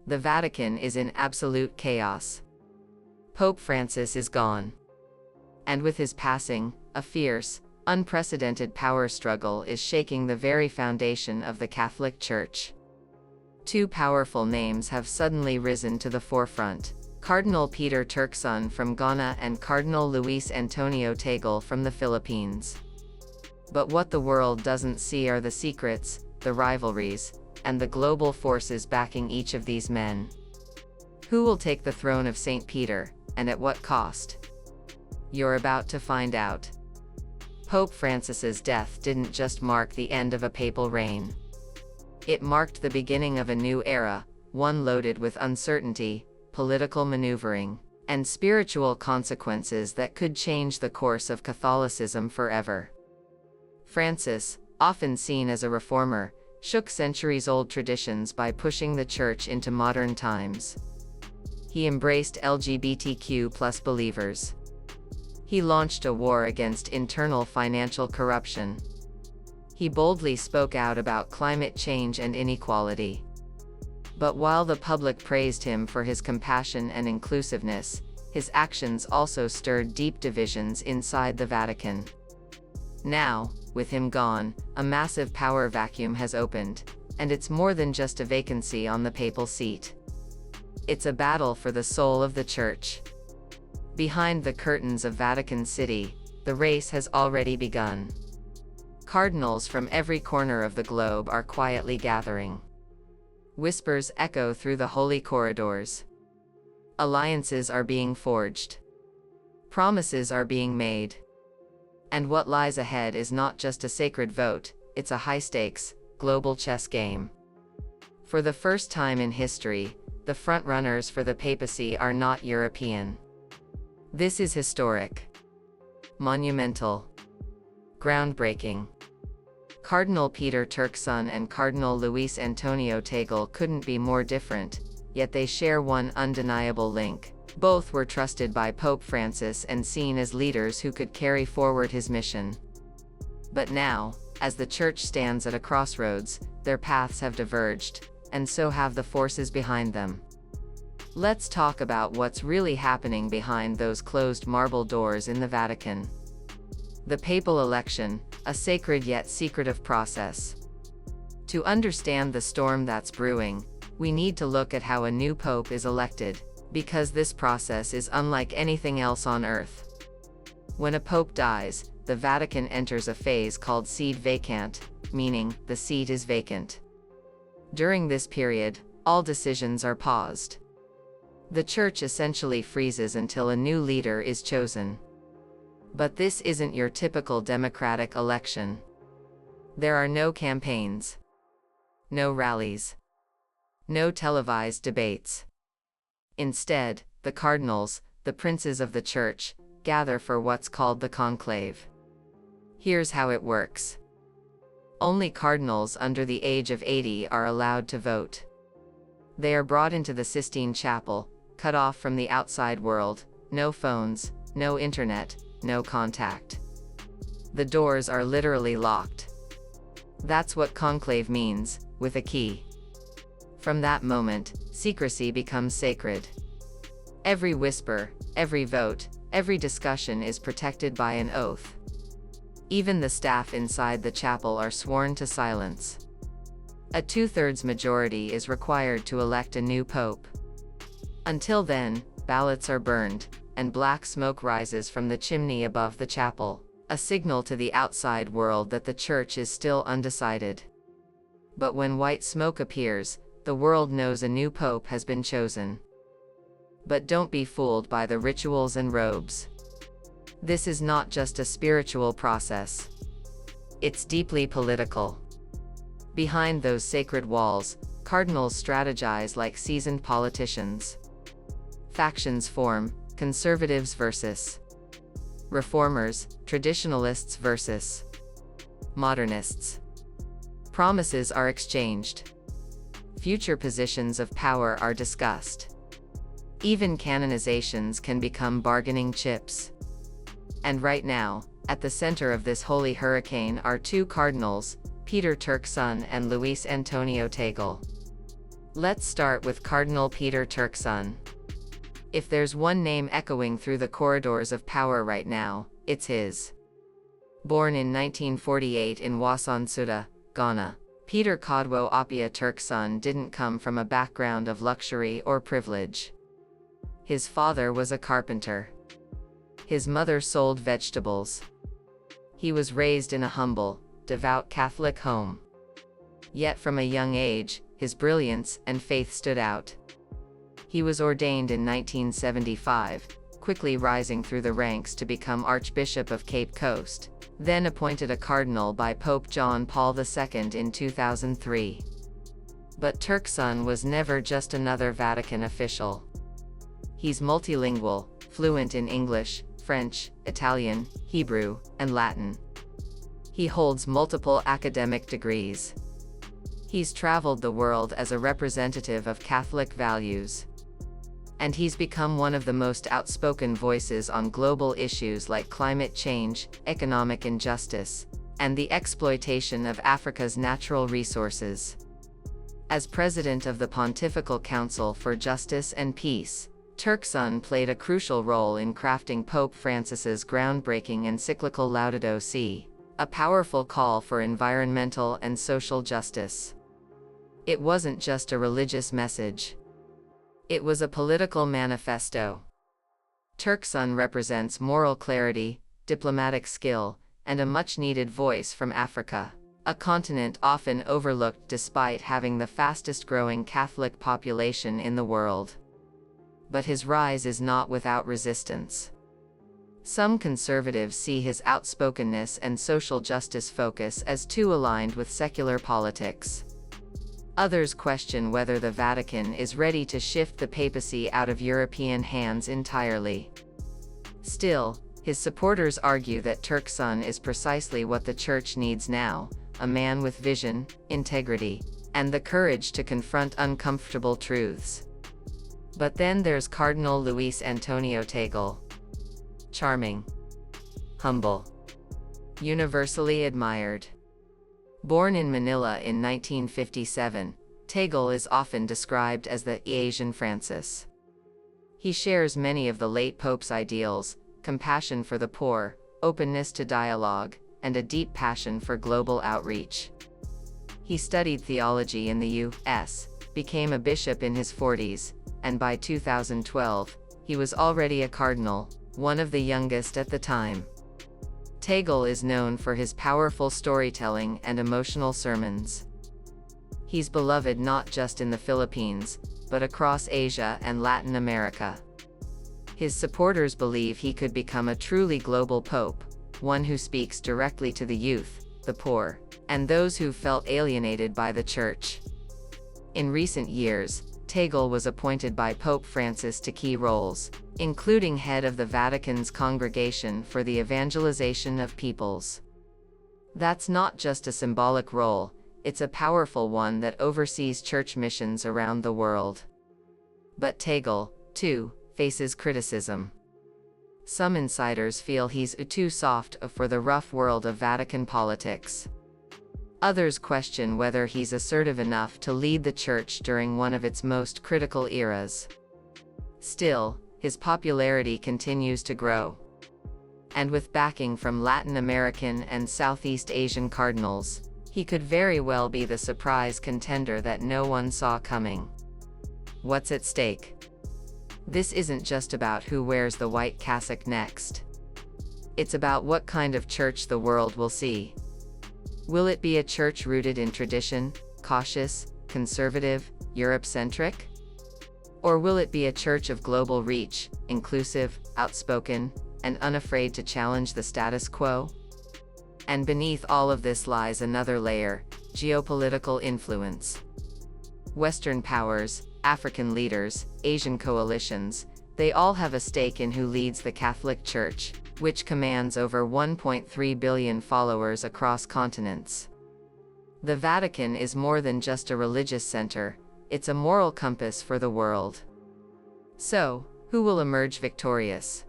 The Vatican is in absolute chaos. Pope Francis is gone. And with his passing, a fierce, unprecedented power struggle is shaking the very foundation of the Catholic Church. Two powerful names have suddenly risen to the forefront: Cardinal Peter Turkson from Ghana and Cardinal Luis Antonio Tagle from the Philippines. But what the world doesn't see are the secrets, the rivalries, and the global forces backing each of these men. Who will take the throne of St. Peter, and at what cost? You're about to find out. Pope Francis's death didn't just mark the end of a papal reign. It marked the beginning of a new era, one loaded with uncertainty, political maneuvering, and spiritual consequences that could change the course of Catholicism forever. Francis, often seen as a reformer, shook centuries-old traditions by pushing the Church into modern times. He embraced LGBTQ+ believers. He launched a war against internal financial corruption. He boldly spoke out about climate change and inequality. But while the public praised him for his compassion and inclusiveness, his actions also stirred deep divisions inside the Vatican. Now, with him gone, a massive power vacuum has opened, and it's more than just a vacancy on the papal seat. It's a battle for the soul of the Church. Behind the curtains of Vatican City, the race has already begun. Cardinals from every corner of the globe are quietly gathering. Whispers echo through the holy corridors. Alliances are being forged. Promises are being made. And what lies ahead is not just a sacred vote, it's a high-stakes, global chess game. For the first time in history, the frontrunners for the papacy are not European. This is historic. Monumental. Groundbreaking. Cardinal Peter Turkson and Cardinal Luis Antonio Tagle couldn't be more different, yet they share one undeniable link. Both were trusted by Pope Francis and seen as leaders who could carry forward his mission. But now, as the Church stands at a crossroads, their paths have diverged, and so have the forces behind them. Let's talk about what's really happening behind those closed marble doors in the Vatican. The papal election, a sacred yet secretive process. To understand the storm that's brewing, we need to look at how a new pope is elected, because this process is unlike anything else on earth. When a pope dies, the Vatican enters a phase called sede vacante, meaning the seat is vacant. During this period, all decisions are paused. The Church essentially freezes until a new leader is chosen. But this isn't your typical democratic election. There are no campaigns, no rallies, no televised debates. Instead, the cardinals, the princes of the Church, gather for what's called the conclave. Here's how it works. Only cardinals under the age of 80 are allowed to vote. They are brought into the Sistine Chapel, cut off from the outside world, no phones, no internet, no contact. The doors are literally locked. That's what conclave means, with a key. From that moment, secrecy becomes sacred. Every whisper, every vote, every discussion is protected by an oath. Even the staff inside the chapel are sworn to silence. A 2/3 majority is required to elect a new pope. Until then, ballots are burned, and black smoke rises from the chimney above the chapel, a signal to the outside world that the Church is still undecided. But when white smoke appears, the world knows a new pope has been chosen. But don't be fooled by the rituals and robes. This is not just a spiritual process. It's deeply political. Behind those sacred walls, cardinals strategize like seasoned politicians. Factions form, conservatives versus reformers, traditionalists versus modernists. Promises are exchanged. Future positions of power are discussed. Even canonizations can become bargaining chips. And right now, at the center of this holy hurricane are two cardinals, Peter Turkson and Luis Antonio Tagle. Let's start with Cardinal Peter Turkson. If there's one name echoing through the corridors of power right now, it's his. Born in 1948 in Wasson-Suda, Ghana, Peter Kodwo Apia Turkson didn't come from a background of luxury or privilege. His father was a carpenter. His mother sold vegetables. He was raised in a humble, devout Catholic home. Yet from a young age, his brilliance and faith stood out. He was ordained in 1975, quickly rising through the ranks to become Archbishop of Cape Coast, then appointed a cardinal by Pope John Paul II in 2003. But Turkson was never just another Vatican official. He's multilingual, fluent in English, French, Italian, Hebrew, and Latin. He holds multiple academic degrees. He's traveled the world as a representative of Catholic values. And he's become one of the most outspoken voices on global issues like climate change, economic injustice, and the exploitation of Africa's natural resources. As president of the Pontifical Council for Justice and Peace, Turkson played a crucial role in crafting Pope Francis's groundbreaking encyclical Laudato Si', a powerful call for environmental and social justice. It wasn't just a religious message. It was a political manifesto. Turkson represents moral clarity, diplomatic skill, and a much-needed voice from Africa, a continent often overlooked despite having the fastest-growing Catholic population in the world. But his rise is not without resistance. Some conservatives see his outspokenness and social justice focus as too aligned with secular politics. Others question whether the Vatican is ready to shift the papacy out of European hands entirely. Still, his supporters argue that Turkson is precisely what the Church needs now, a man with vision, integrity, and the courage to confront uncomfortable truths. But then there's Cardinal Luis Antonio Tagle. Charming. Humble. Universally admired. Born in Manila in 1957, Tagle is often described as the Asian Francis. He shares many of the late Pope's ideals: compassion for the poor, openness to dialogue, and a deep passion for global outreach. He studied theology in the U.S., became a bishop in his 40s, and by 2012, he was already a cardinal, one of the youngest at the time. Tagle is known for his powerful storytelling and emotional sermons. He's beloved not just in the Philippines, but across Asia and Latin America. His supporters believe he could become a truly global pope, one who speaks directly to the youth, the poor, and those who felt alienated by the Church. In recent years, Tagle was appointed by Pope Francis to key roles, including head of the Vatican's Congregation for the Evangelization of Peoples. That's not just a symbolic role, it's a powerful one that oversees church missions around the world. But Tagle, too, faces criticism. Some insiders feel he's too soft for the rough world of Vatican politics. Others question whether he's assertive enough to lead the Church during one of its most critical eras. Still, his popularity continues to grow. And with backing from Latin American and Southeast Asian cardinals, he could very well be the surprise contender that no one saw coming. What's at stake? This isn't just about who wears the white cassock next. It's about what kind of church the world will see. Will it be a church rooted in tradition, cautious, conservative, Europe-centric? Or will it be a church of global reach, inclusive, outspoken, and unafraid to challenge the status quo? And beneath all of this lies another layer: geopolitical influence. Western powers, African leaders, Asian coalitions, they all have a stake in who leads the Catholic Church, which commands over 1.3 billion followers across continents. The Vatican is more than just a religious center, it's a moral compass for the world. So, who will emerge victorious?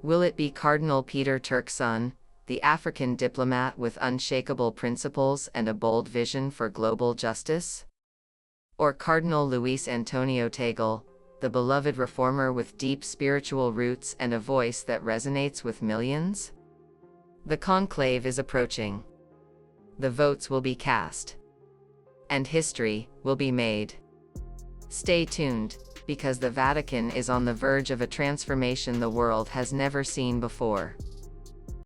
Will it be Cardinal Peter Turkson, the African diplomat with unshakable principles and a bold vision for global justice? Or Cardinal Luis Antonio Tagle, the beloved reformer with deep spiritual roots and a voice that resonates with millions? The conclave is approaching. The votes will be cast. And history will be made. Stay tuned, because the Vatican is on the verge of a transformation the world has never seen before.